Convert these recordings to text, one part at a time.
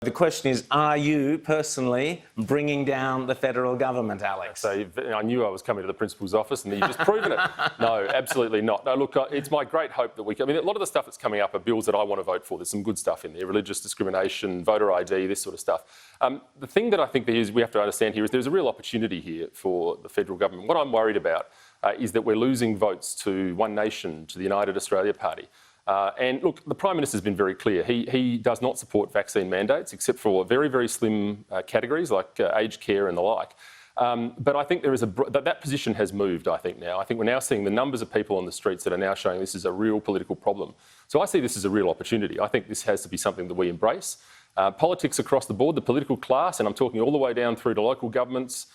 The question is, are you personally bringing down the federal government, Alex? So I knew I was coming to the principal's office and you've just proven it. No, absolutely not. No, look, it's my great hope that I mean, a lot of the stuff that's coming up are bills that I want to vote for. There's some good stuff in there, religious discrimination, voter ID, this sort of stuff. The thing that I think we have to understand here is there's a real opportunity here for the federal government. What I'm worried about is that we're losing votes to One Nation, to the United Australia Party. And look, the Prime Minister's been very clear. He does not support vaccine mandates, except for very, very slim categories like aged care and the like. But I think there is that position has moved, I think, now. I think we're now seeing the numbers of people on the streets that are now showing this is a real political problem. So I see this as a real opportunity. I think this has to be something that we embrace. Politics across the board, the political class, and I'm talking all the way down through to local governments,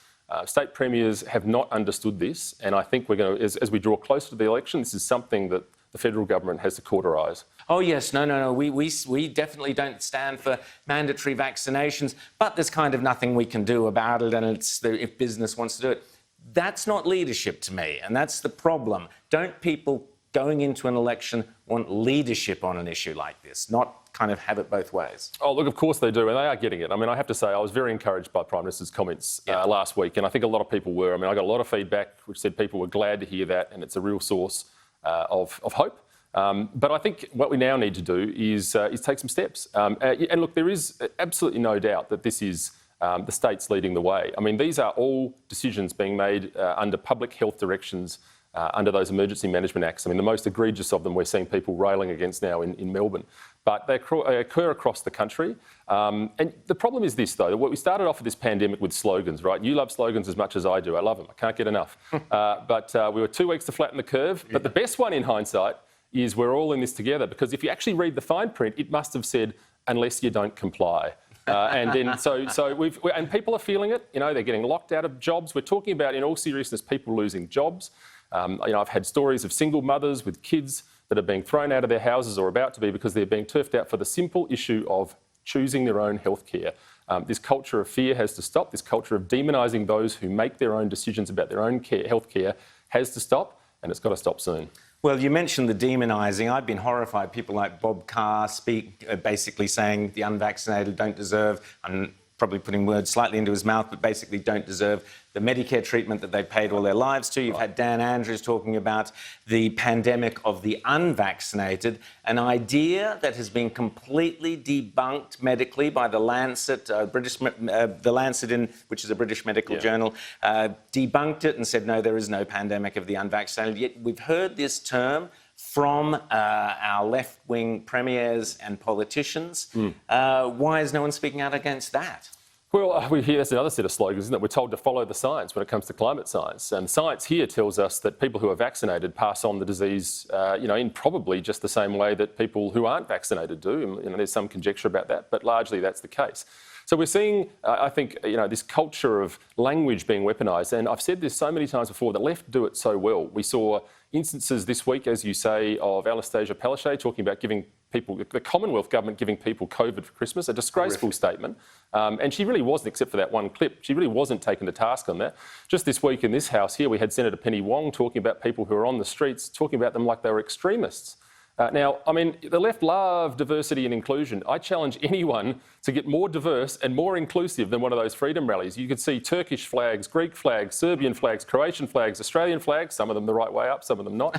state premiers have not understood this. And I think we're going to, as we draw closer to the election, this is something that the federal government has to cauterise. Oh yes, no. We definitely don't stand for mandatory vaccinations, but there's kind of nothing we can do about it, and if business wants to do it. That's not leadership to me, and that's the problem. Don't people going into an election want leadership on an issue like this, not kind of have it both ways? Oh, look, of course they do, and they are getting it. I mean, I have to say, I was very encouraged by Prime Minister's comments last week, and I think a lot of people were. I mean, I got a lot of feedback which said people were glad to hear that, and it's a real source of hope. But I think what we now need to do is take some steps. And look, there is absolutely no doubt that this is the states leading the way. I mean, these are all decisions being made under public health directions under those emergency management acts. I mean, the most egregious of them we're seeing people railing against now in Melbourne. But they occur across the country. And the problem is this, though. We started off with this pandemic with slogans, right? You love slogans as much as I do. I love them. I can't get enough. But we were 2 weeks to flatten the curve. But the best one in hindsight is we're all in this together, because if you actually read the fine print, it must have said, unless you don't comply. And then and people are feeling it. You know, they're getting locked out of jobs. We're talking about, in all seriousness, people losing jobs. You know, I've had stories of single mothers with kids that are being thrown out of their houses or about to be because they're being turfed out for the simple issue of choosing their own healthcare. This culture of fear has to stop. This culture of demonising those who make their own decisions about their own healthcare has to stop, and it's got to stop soon. Well, you mentioned the demonising. I've been horrified. People like Bob Carr basically saying the unvaccinated don't deserve, I'm probably putting words slightly into his mouth, but basically don't deserve the Medicare treatment that they've paid all their lives to. You've had Dan Andrews talking about the pandemic of the unvaccinated, an idea that has been completely debunked medically by the Lancet, which is a British medical journal, debunked it and said, no, there is no pandemic of the unvaccinated. Yet we've heard this term from our left-wing premiers and politicians. Why is no one speaking out against that? Well, we hear that's another set of slogans, isn't it? We're told to follow the science when it comes to climate science. And science here tells us that people who are vaccinated pass on the disease, you know, in probably just the same way that people who aren't vaccinated do. You know, there's some conjecture about that, but largely that's the case. So we're seeing, I think, you know, this culture of language being weaponised. And I've said this so many times before, the left do it so well. We saw instances this week, as you say, of Anastasia Palaszczuk talking about giving people, the Commonwealth government giving people COVID for Christmas, a disgraceful statement. And she really wasn't, except for that one clip, she really wasn't taken to task on that. Just this week in this House here, we had Senator Penny Wong talking about people who are on the streets, talking about them like they were extremists. Now, I mean, the left love diversity and inclusion. I challenge anyone to get more diverse and more inclusive than one of those freedom rallies. You could see Turkish flags, Greek flags, Serbian flags, Croatian flags, Australian flags, some of them the right way up, some of them not.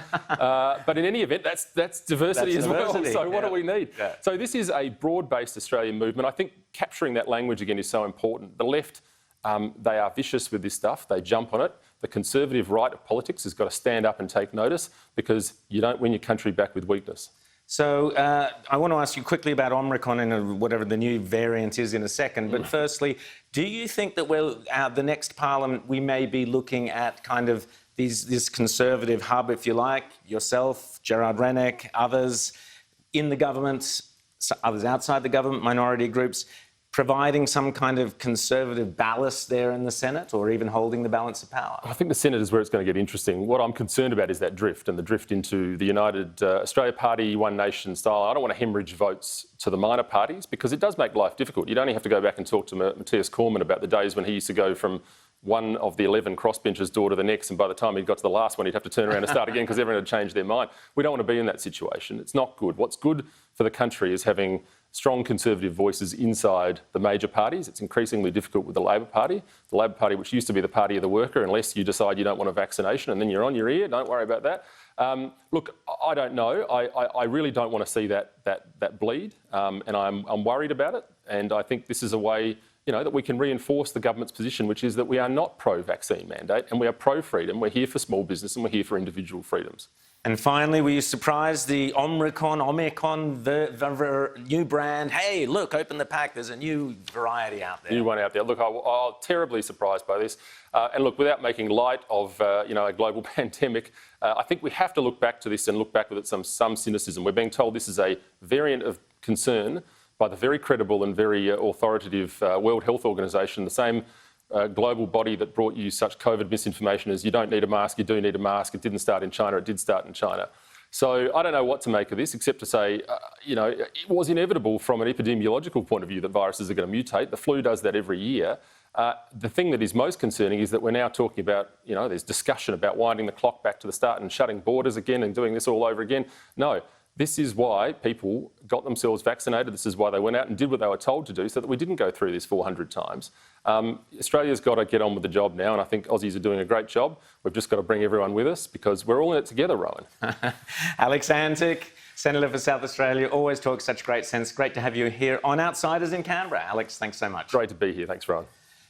But in any event, that's diversity as well. So what do we need? So this is a broad-based Australian movement. I think capturing that language again is so important. The left, they are vicious with this stuff. They jump on it. The conservative right of politics has got to stand up and take notice, because you don't win your country back with weakness. So I want to ask you quickly about Omicron and whatever the new variant is in a second. But firstly, do you think that the next Parliament we may be looking at kind of this conservative hub, if you like, yourself, Gerard Rennick, others in the government, others outside the government, minority groups, providing some kind of conservative ballast there in the Senate, or even holding the balance of power? I think the Senate is where it's going to get interesting. What I'm concerned about is that drift, and the drift into the United Australia Party, One Nation style. I don't want to hemorrhage votes to the minor parties, because it does make life difficult. You'd only have to go back and talk to Matthias Cormann about the days when he used to go from one of the 11 crossbenchers door to the next, and by the time he got to the last one, he'd have to turn around and start again because everyone had changed their mind. We don't want to be in that situation. It's not good. What's good for the country is having strong conservative voices inside the major parties. It's increasingly difficult with the Labor Party. The Labor Party, which used to be the party of the worker, unless you decide you don't want a vaccination and then you're on your ear, don't worry about that. Look, I don't know. I really don't want to see that bleed, and I'm worried about it. And I think this is a way, that we can reinforce the government's position, which is that we are not pro-vaccine mandate and we are pro-freedom. We're here for small business and we're here for individual freedoms. And finally, were you surprised the Omicron, the new brand? Hey, look, open the pack. There's a new variety out there. New one out there. Look, I'm terribly surprised by this. And look, without making light of a global pandemic, I think we have to look back to this and look back with it some cynicism. We're being told this is a variant of concern by the very credible and very authoritative World Health Organization, the same global body that brought you such COVID misinformation as you don't need a mask, you do need a mask, it didn't start in China, it did start in China. So I don't know what to make of this, except to say, it was inevitable from an epidemiological point of view that viruses are going to mutate. The flu does that every year. The thing that is most concerning is that we're now talking about, there's discussion about winding the clock back to the start and shutting borders again and doing this all over again. No. This is why people got themselves vaccinated. This is why they went out and did what they were told to do so that we didn't go through this 400 times. Australia's got to get on with the job now, and I think Aussies are doing a great job. We've just got to bring everyone with us because we're all in it together, Rowan. Alex Antic, Senator for South Australia, always talks such great sense. Great to have you here on Outsiders in Canberra. Alex, thanks so much. Great to be here. Thanks, Rowan.